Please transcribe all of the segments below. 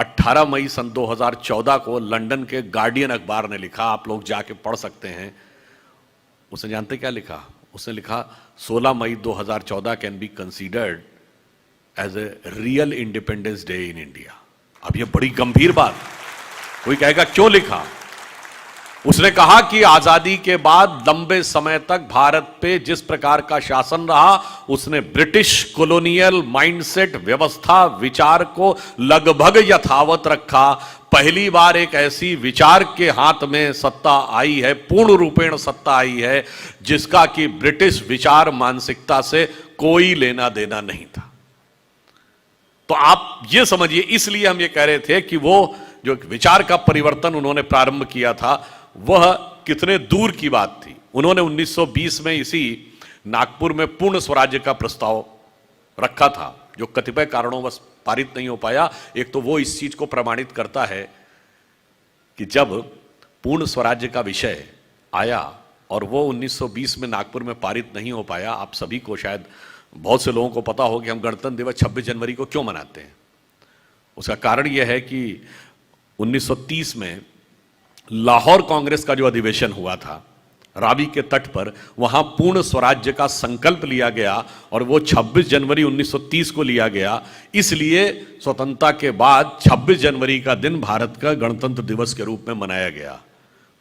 18 मई सन 2014 को लंदन के गार्डियन अखबार ने लिखा, आप लोग जाके पढ़ सकते हैं। उसने जानते क्या लिखा? उसने लिखा 16 May 2014 can be considered as a real independence day in India. अब ये बड़ी गंभीर बात, कोई कहेगा क्यों लिखा? उसने कहा कि आजादी के बाद लंबे समय तक भारत पे जिस प्रकार का शासन रहा, उसने ब्रिटिश कॉलोनियल माइंडसेट, व्यवस्था, विचार को लगभग यथावत रखा। पहली बार एक ऐसी विचार के हाथ में सत्ता आई है, पूर्ण रूपेण सत्ता आई है, जिसका कि ब्रिटिश विचार मानसिकता से कोई लेना देना नहीं था। तो आप ये समझिए, इसलिए हम ये कह रहे थे कि वो जो विचार का परिवर्तन उन्होंने प्रारंभ किया था, वह कितने दूर की बात थी। उन्होंने 1920 में इसी नागपुर में पूर्ण स्वराज्य का प्रस्ताव रखा था, जो कतिपय कारणों बस पारित नहीं हो पाया। एक तो वो इस चीज को प्रमाणित करता है कि जब पूर्ण स्वराज्य का विषय आया और वो 1920 में नागपुर में पारित नहीं हो पाया, आप सभी को शायद बहुत से लोगों को पता हो कि हम गणतंत्र दिवस 26 जनवरी को क्यों मनाते हैं। उसका कारण यह है कि 1930 में लाहौर कांग्रेस का जो अधिवेशन हुआ था रावी के तट पर, वहां पूर्ण स्वराज्य का संकल्प लिया गया और वो 26 जनवरी 1930 को लिया गया। इसलिए स्वतंत्रता के बाद 26 जनवरी का दिन भारत का गणतंत्र दिवस के रूप में मनाया गया।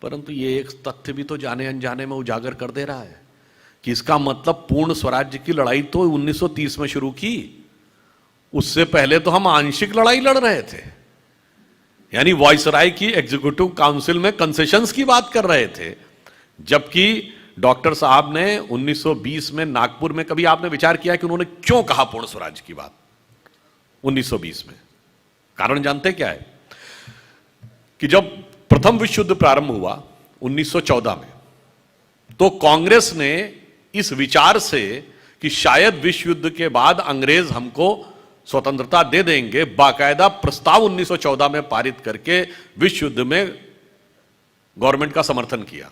परंतु ये एक तथ्य भी तो जाने अनजाने में उजागर कर दे रहा है कि इसका मतलब पूर्ण स्वराज्य की लड़ाई तो 1930 में शुरू की, उससे पहले तो हम आंशिक लड़ाई लड़ रहे थे, यानी वायसराय की एग्जीक्यूटिव काउंसिल में कंसेशंस की बात कर रहे थे। जबकि डॉक्टर साहब ने 1920 में नागपुर में, कभी आपने विचार किया कि उन्होंने क्यों कहा पूर्ण स्वराज्य की बात 1920 में? कारण जानते क्या है कि जब प्रथम विश्व युद्ध प्रारंभ हुआ 1914 में, तो कांग्रेस ने इस विचार से कि शायद विश्व युद्ध के बाद अंग्रेज हमको स्वतंत्रता दे देंगे, बाकायदा प्रस्ताव 1914 में पारित करके विश्व युद्ध में गवर्नमेंट का समर्थन किया।